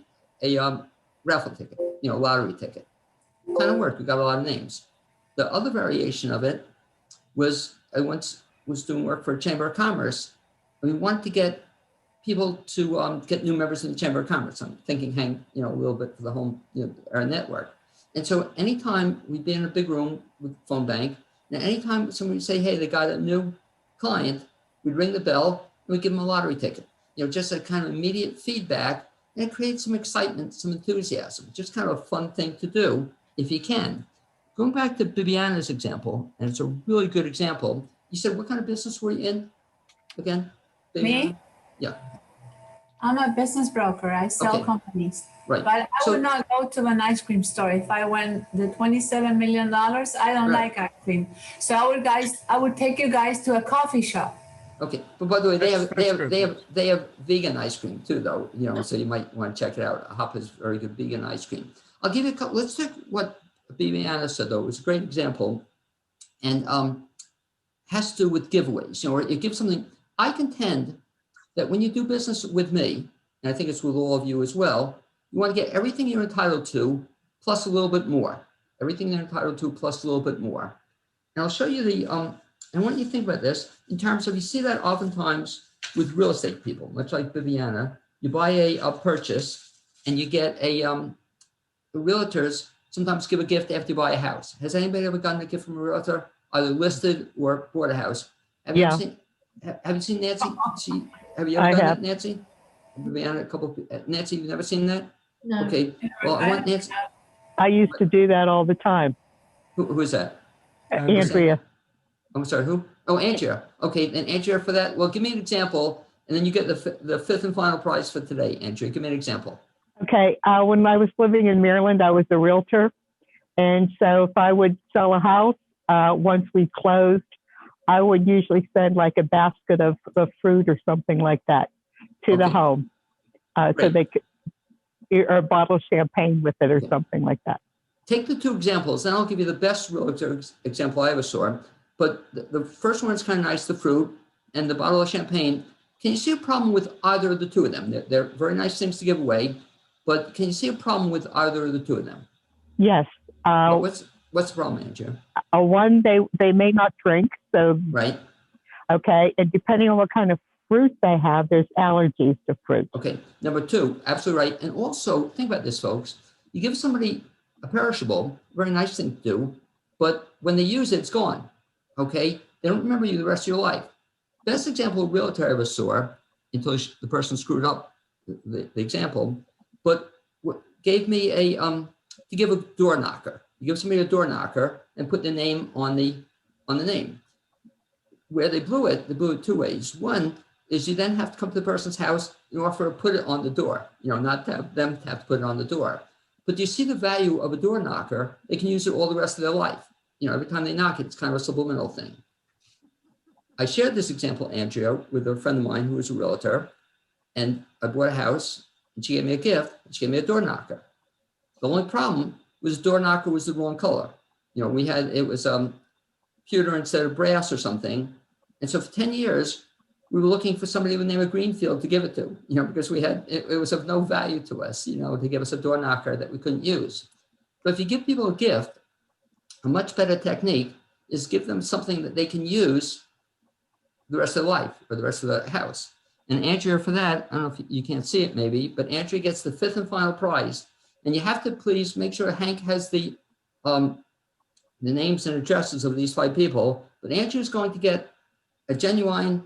raffle ticket, lottery ticket. Kind of worked. We got a lot of names. The other variation of it was I once was doing work for a Chamber of Commerce, and we wanted to get people to get new members in the Chamber of Commerce. I'm thinking, Hank, a little bit for the home, our network. And so anytime we'd be in a big room with phone bank, and anytime somebody would say, hey, they got a new client, we'd ring the bell and we'd give them a lottery ticket. Just a kind of immediate feedback, and it creates some excitement, some enthusiasm. Just kind of a fun thing to do if you can. Going back to Bibiana's example, and it's a really good example. You said, what kind of business were you in again? Bibiana? Me? Yeah. I'm a business broker. I sell Okay. companies. Right. But I would not go to an ice cream store if I win the $27 million. I don't Right. like ice cream. So I would take you guys to a coffee shop. Okay, but by the way, That's good. they have vegan ice cream too, though. So you might want to check it out. Hop is very good vegan ice cream. I'll give you a couple. Let's take what Bibiana said, though. It was a great example, and has to do with giveaways. Or it gives something. I contend that when you do business with me, and I think it's with all of you as well, you want to get everything you're entitled to plus a little bit more. Everything you're entitled to plus a little bit more. And I'll show you the. I want you to think about this in terms of, you see that oftentimes with real estate people, much like Bibiana, you buy a purchase and you get the realtors sometimes give a gift after you buy a house. Has anybody ever gotten a gift from a realtor, either listed or bought a house? Have you Yeah. seen Nancy? Have you ever I done have. that, Nancy? Maybe a couple, Nancy, you've never seen that? No. Okay, well, I want Nancy, I used to do that all the time. who is that? Andrea. I'm sorry, who? Oh, Andrea. Okay, and Andrea for that, well, give me an example, and then you get the fifth and final prize for today, Andrea. Give me an example. Okay. When I was living in Maryland, I was a realtor. And so if I would sell a house, once we closed, I would usually send like a basket of fruit or something like that to the Okay. home. So Great. they could, or a bottle of champagne with it or Okay. something like that. Take the two examples, then I'll give you the best realtor example I ever saw. But the first one is kind of nice, the fruit and the bottle of champagne. Can you see a problem with either of the two of them? They're very nice things to give away, but can you see a problem with either of the two of them? Yes. What's the problem, Andrew? One, they may not drink. So, Right? okay. And depending on what kind of fruit they have, there's allergies to fruit. Okay. Number two, absolutely right. And also, think about this, folks. You give somebody a perishable, very nice thing to do, but when they use it, it's gone. Okay? They don't remember you the rest of your life. Best example of realtor I ever saw, until the person screwed up the example, but gave me to give a door knocker. You give somebody a door knocker and put the name on the name. Where they blew it two ways. One is you then have to come to the person's house and offer to put it on the door, not to have them have to put it on the door. But do you see the value of a door knocker? They can use it all the rest of their life. Every time they knock it, it's kind of a subliminal thing. I shared this example, Andrea, with a friend of mine who was a realtor, and I bought a house, and she gave me a gift, and she gave me a door knocker. The only problem was the door knocker was the wrong color. It was pewter instead of brass or something. And so for 10 years, we were looking for somebody with the name of Greenfield to give it to, because it was of no value to us, to give us a door knocker that we couldn't use. But if you give people a gift, a much better technique is give them something that they can use the rest of their life or the rest of the house. And Andrea, for that, I don't know if you can't see it maybe, but Andrea gets the fifth and final prize. And you have to please make sure Hank has the names and addresses of these 5 people, but Andrew's going to get a genuine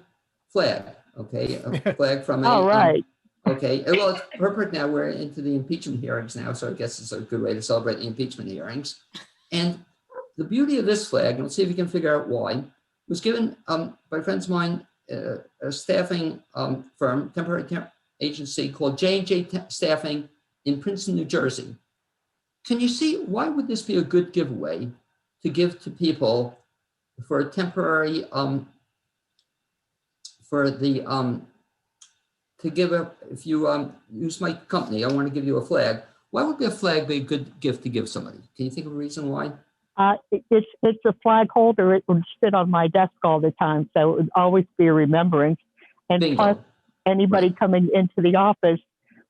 flag, okay? A flag from a, All right. okay, well, it's perfect now. We're into the impeachment hearings now, so I guess it's a good way to celebrate the impeachment hearings. And the beauty of this flag, and let's see if you can figure out why, was given by friends of mine, a staffing firm, temporary agency called J&J Staffing in Princeton, New Jersey. Can you see, why would this be a good giveaway to give to people for a temporary, to give if you use my company, I want to give you a flag. Why would a flag be a good gift to give somebody? Can you think of a reason why? It's a flag holder. It would sit on my desk all the time, so it would always be a remembrance. And Bingo. plus, anybody Right. coming into the office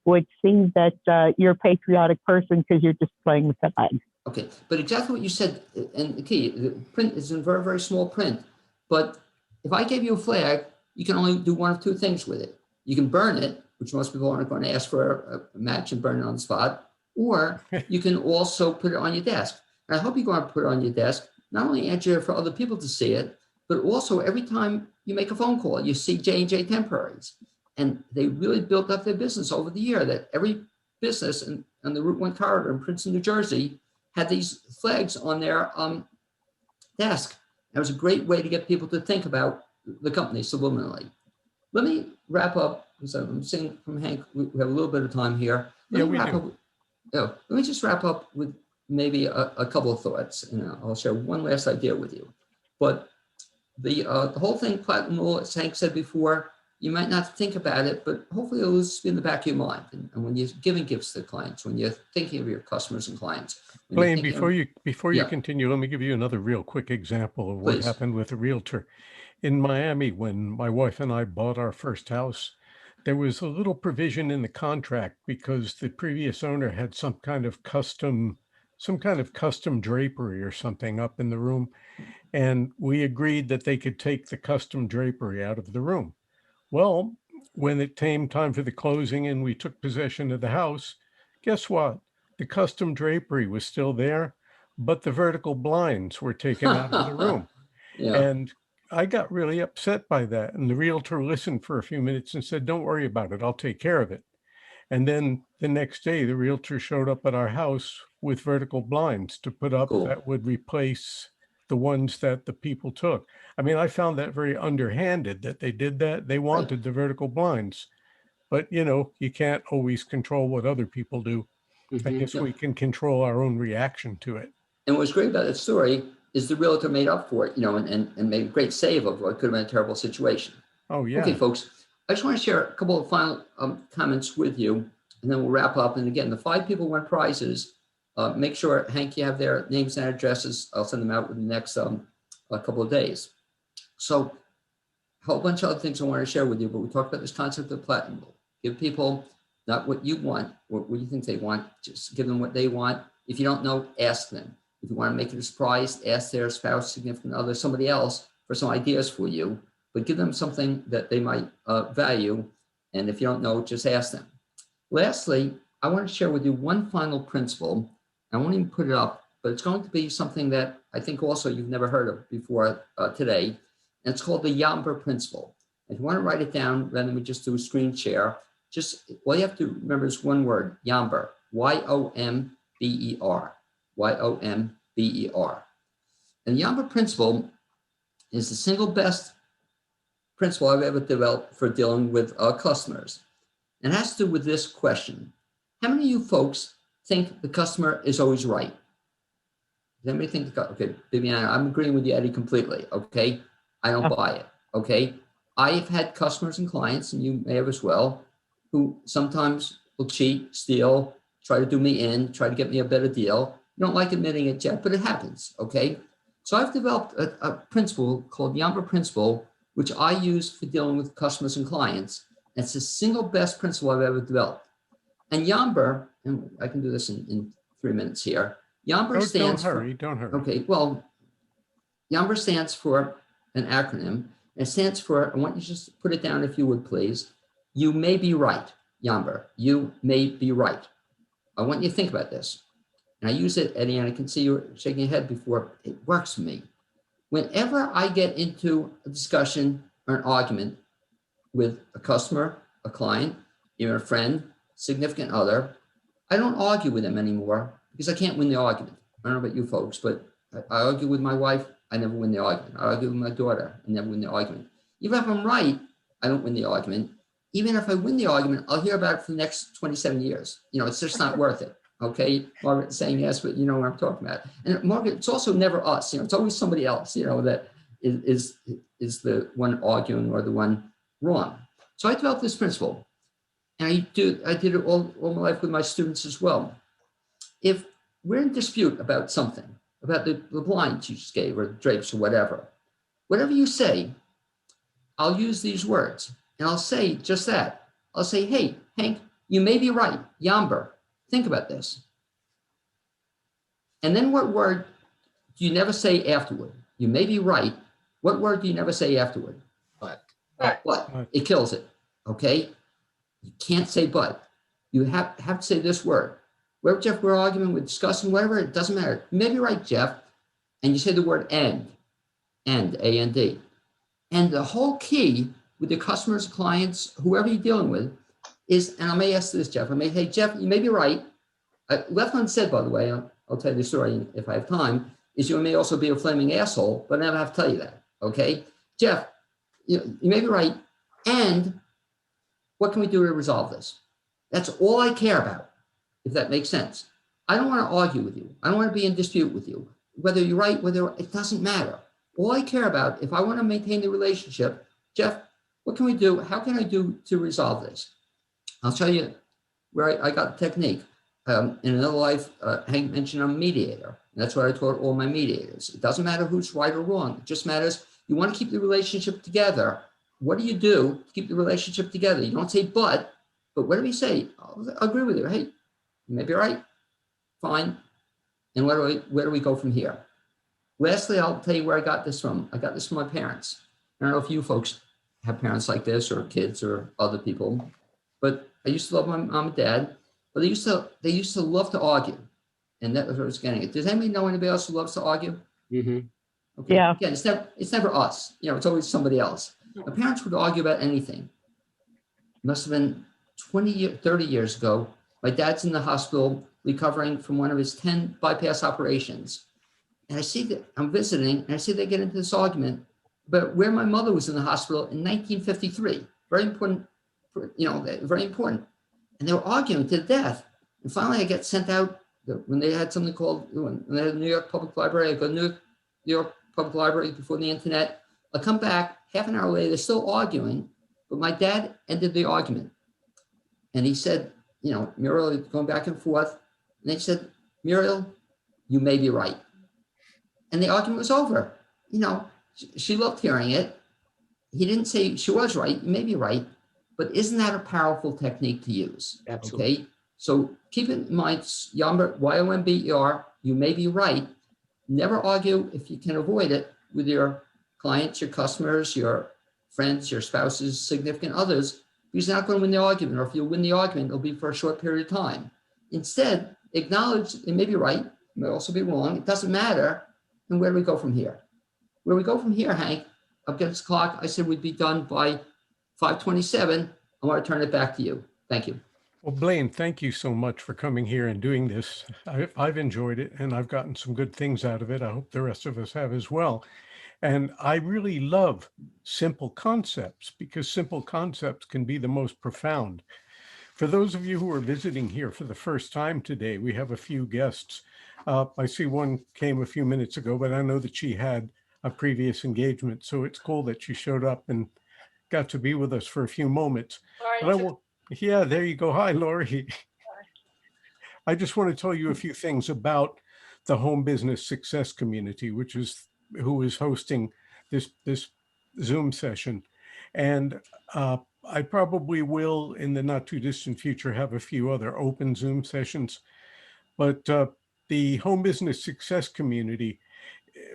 would see that you're a patriotic person because you're displaying the flag. Okay, but exactly what you said, and the key, the print is in very, very small print. But if I gave you a flag, you can only do one of two things with it. You can burn it, which most people aren't going to ask for a match and burn it on the spot, or you can also put it on your desk. And I hope you're going to put it on your desk, not only Andrea, for other people to see it, but also every time you make a phone call, you see J&J Temporaries. And they really built up their business over the year, that every business on the Route 1 corridor in Princeton, New Jersey, had these flags on their desk. It was a great way to get people to think about the company subliminally. Let me wrap up, because I'm seeing from Hank, we have a little bit of time here. Let me just wrap up with maybe a couple of thoughts, and I'll share one last idea with you. But the whole thing, platinum rule, as Hank said before, you might not think about it, but hopefully it'll just be in the back of your mind. And when you're giving gifts to clients, when you're thinking of your customers and clients. Blaine, before you continue, let me give you another real quick example of what Please. happened with a realtor. In Miami, when my wife and I bought our first house, there was a little provision in the contract because the previous owner had some kind of custom drapery or something up in the room. And we agreed that they could take the custom drapery out of the room. Well, when it came time for the closing and we took possession of the house, guess what? The custom drapery was still there, but the vertical blinds were taken out of the room. Yeah. And I got really upset by that. And the realtor listened for a few minutes and said, "Don't worry about it. I'll take care of it." And then the next day, the realtor showed up at our house with vertical blinds to put up Cool. that would replace the ones that the people took. I mean, I found that very underhanded that they did that. They wanted the vertical blinds, but you can't always control what other people do. I Mhm. guess Yeah. we can control our own reaction to it. And what's great about that story is the realtor made up for it, and made a great save of what could have been a terrible situation. Oh, Okay, yeah. folks, I just want to share a couple of final comments with you, and then we'll wrap up. And again, the 5 people won prizes. Make sure, Hank, you have their names and addresses. I'll send them out within the next a couple of days. So a whole bunch of other things I want to share with you, but we talked about this concept of platinum. Give people not what you want, what you think they want, just give them what they want. If you don't know, ask them. If you want to make it a surprise, ask their spouse, significant other, somebody else for some ideas for you, but give them something that they might value. And if you don't know, just ask them. Lastly, I want to share with you one final principle. I won't even put it up, but it's going to be something that I think also you've never heard of before today. And it's called the Yamber principle. If you want to write it down, rather than we just do a screen share, just all you have to remember is one word, Yamber, Y-O-M-B-E-R, Y-O-M-B-E-R. And the Yamber principle is the single best principle I've ever developed for dealing with customers. And it has to do with this question. How many of you folks think the customer is always right? Does anybody think, okay, Viviana, I'm agreeing with you, Eddie, completely, okay? I don't buy it, okay? I've had customers and clients, and you may have as well, who sometimes will cheat, steal, try to do me in, try to get me a better deal. You don't like admitting it, Jeff, but it happens, okay? So I've developed a principle called the Yamber principle, which I use for dealing with customers and clients. It's the single best principle I've ever developed. And Yamber, and I can do this in 3 minutes here. Yamber stands for, Don't hurry. okay, well, Yamber stands for an acronym. It stands for, I want you to just put it down if you would please. You may be right, Yamber. You may be right. I want you to think about this. And I use it, Eddie, and I can see you shaking your head before. It works for me. Whenever I get into a discussion or an argument with a customer, a client, even a friend, significant other, I don't argue with them anymore because I can't win the argument. I don't know about you folks, but I argue with my wife, I never win the argument. I argue with my daughter, I never win the argument. Even if I'm right, I don't win the argument. Even if I win the argument, I'll hear about it for the next 27 years. It's just not worth it. Okay, Margaret saying yes, but you know what I'm talking about. And Margaret, it's also never us. It's always somebody else. That is the one arguing or the one wrong. So I developed this principle, and I did it all my life with my students as well. If we're in dispute about something, about the blinds you just gave or the drapes or whatever you say, I'll use these words, and I'll say just that. I'll say, hey, Hank, you may be right, Yamber. Think about this. And then what word do you never say afterward? You may be right. What word do you never say afterward? But. But. It kills it, okay? You can't say but. You have to say this word. Whatever, Jeff, we're arguing, we're discussing, whatever, it doesn't matter. You may be right, Jeff. And you say the word and, A-N-D. And the whole key with your customers, clients, whoever you're dealing with is, and I may ask this, Jeff, I may, hey, Jeff, you may be right. Left unsaid, by the way, I'll tell you the story if I have time, is you may also be a flaming asshole, but I never have to tell you that, okay? Jeff, you may be right. And what can we do to resolve this? That's all I care about, if that makes sense. I don't want to argue with you. I don't want to be in dispute with you. Whether you're right, it doesn't matter. All I care about, if I want to maintain the relationship, Jeff, what can we do? How can I do to resolve this? I'll tell you where I got the technique. In another life, Hank mentioned I'm a mediator. And that's what I taught all my mediators. It doesn't matter who's right or wrong. It just matters, you want to keep the relationship together. What do you do to keep the relationship together? You don't say but whatever you say, I'll agree with you. Hey, you may be right. Fine. And where do we go from here? Lastly, I'll tell you where I got this from. I got this from my parents. I don't know if you folks have parents like this or kids or other people, but I used to love my mom and dad, but they used to love to argue. And that was what I was getting at. Does anybody know anybody else who loves to argue? Mm-hmm. Okay. Yeah. Again, it's never us. You know, it's always somebody else. My parents would argue about anything. Must have been 30 years ago. My dad's in the hospital recovering from one of his 10 bypass operations. And I see that I'm visiting and I see they get into this argument about where my mother was in the hospital in 1953. Very important, you know, very important. And they were arguing to the death. And finally I get sent out when they had something called, when they had the New York Public Library, I go to New York Public Library before the internet. I come back half an hour later, they're still arguing, but my dad ended the argument. And he said, you know, Muriel, going back and forth. And they said, Muriel, you may be right. And the argument was over. You know, she loved hearing it. He didn't say she was right, you may be right, but isn't that a powerful technique to use? Absolutely. Okay, so keep in mind, YOMBER, you may be right. Never argue if you can avoid it with your clients, your customers, your friends, your spouses, significant others, because you're not going to win the argument, or if you win the argument, it'll be for a short period of time. Instead, acknowledge it may be right, it may also be wrong, it doesn't matter. And where do we go from here? Where we go from here, Hank, I've got this clock. I said we'd be done by 5:27. I want to turn it back to you. Thank you. Well, Blaine, thank you so much for coming here and doing this. I've enjoyed it and I've gotten some good things out of it. I hope the rest of us have as well. And I really love simple concepts because simple concepts can be the most profound. For those of you who are visiting here for the first time today, we have a few guests. I see one came a few minutes ago, but I know that she had a previous engagement. So it's cool that she showed up and got to be with us for a few moments. Yeah, there you go. Hi, Lori. I just want to tell you a few things about the Home Business Success Community, which is who is hosting this Zoom session. And I probably will, in the not too distant future, have a few other open Zoom sessions. But the Home Business Success Community,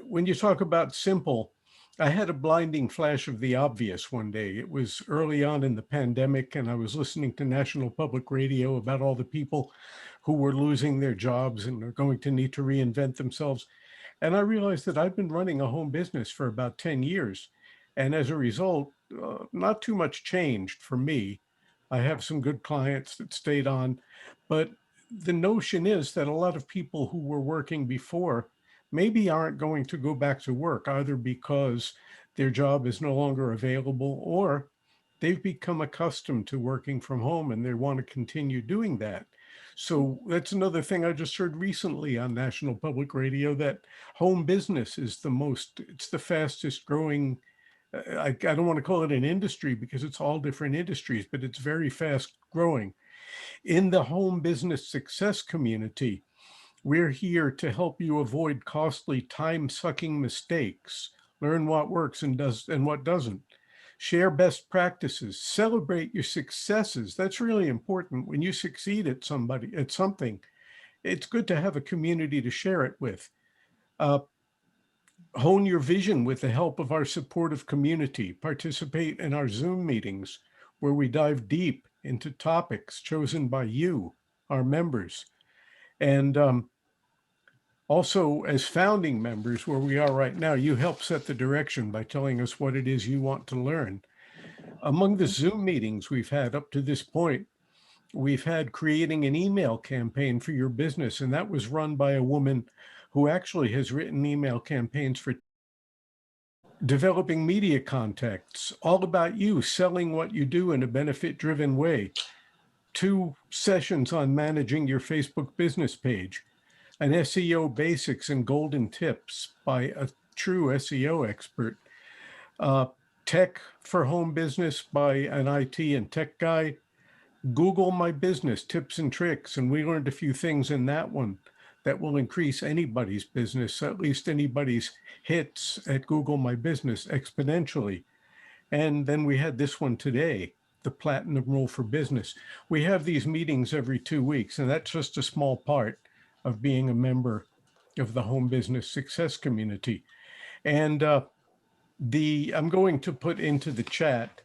when you talk about simple, I had a blinding flash of the obvious one day. It was early on in the pandemic, and I was listening to National Public Radio about all the people who were losing their jobs and are going to need to reinvent themselves. And I realized that I've been running a home business for about 10 years. And as a result, not too much changed for me. I have some good clients that stayed on, but the notion is that a lot of people who were working before maybe aren't going to go back to work, either because their job is no longer available or they've become accustomed to working from home and they want to continue doing that. So that's another thing I just heard recently on National Public Radio, that home business is it's the fastest growing. I don't want to call it an industry because it's all different industries, but it's very fast growing. In the Home Business Success Community, we're here to help you avoid costly, time-sucking mistakes, learn what works and what doesn't, share best practices, celebrate your successes. That's really important. When you succeed at something, it's good to have a community to share it with. Hone your vision with the help of our supportive community. Participate in our Zoom meetings where we dive deep into topics chosen by you, our members. And also, as founding members, where we are right now, you help set the direction by telling us what it is you want to learn. Among the Zoom meetings we've had up to this point, we've had creating an email campaign for your business, and that was run by a woman who actually has written email campaigns for developing media contacts, all about you, selling what you do in a benefit-driven way. 2 sessions on managing your Facebook business page, an SEO basics and golden tips by a true SEO expert, tech for home business by an IT and tech guy, Google My Business tips and tricks. And we learned a few things in that one that will increase anybody's business, at least anybody's hits at Google My Business exponentially. And then we had this one today, the Platinum Rule for Business. We have these meetings every 2 weeks, and that's just a small part of being a member of the Home Business Success Community. And I'm going to put into the chat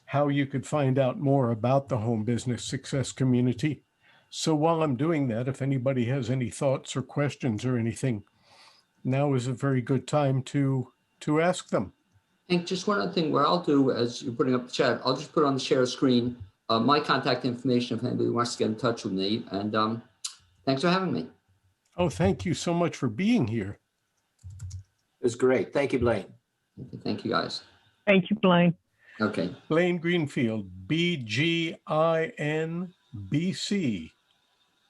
how you could find out more about the Home Business Success Community. So while I'm doing that, if anybody has any thoughts or questions or anything, now is a very good time to ask them. And just one other thing, what I'll do as you're putting up the chat, I'll just put on the share screen my contact information if anybody wants to get in touch with me. And thanks for having me. Oh, thank you so much for being here. It was great. Thank you, Blaine. Okay, thank you, guys. Thank you, Blaine. Okay. Blaine Greenfield, BGINBC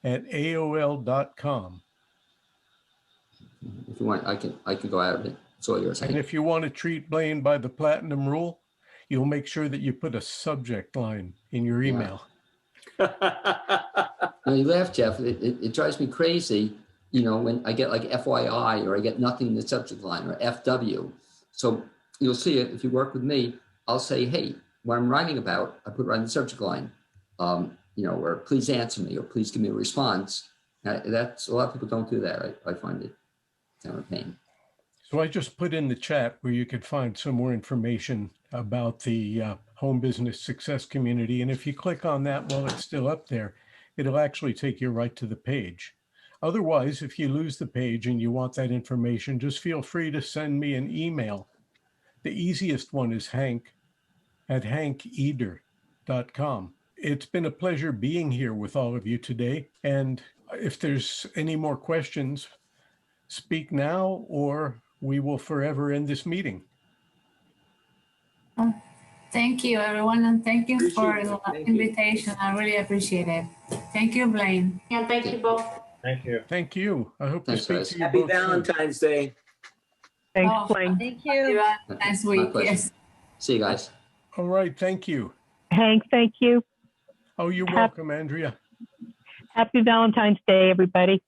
at AOL.com. If you want, I can go out of it. It's all yours. And if you want to treat Blaine by the platinum rule, you'll make sure that you put a subject line in your email. No, you laugh, Jeff. It drives me crazy, you know, when I get like FYI or I get nothing in the subject line or FW. So you'll see it if you work with me. I'll say, hey, what I'm writing about, I put right in the subject line, you know, or please answer me or please give me a response. That's a lot of people don't do that. I find it kind of a pain. So I just put in the chat where you could find some more information about the home business success community. And if you click on that while it's still up there, it'll actually take you right to the page. Otherwise, if you lose the page and you want that information, just feel free to send me an email. The easiest one is hank@hankeder.com. It's been a pleasure being here with all of you today. And if there's any more questions, speak now or we will forever end this meeting. Thank you, everyone, and thank you for Appreciate the it. Thank you. invitation. I really appreciate it. Thank you, Blaine. And thank you both. Thank you. Thank you. I hope Thanks, to speak guys. to you Happy both soon. Valentine's Day. Thanks, Oh, Blaine. Thank You you. are next My week. pleasure. Yes. See you guys. All right. Thank you. Hank, thank you. Oh, you're Hap- welcome, Andrea. Happy Valentine's Day, everybody.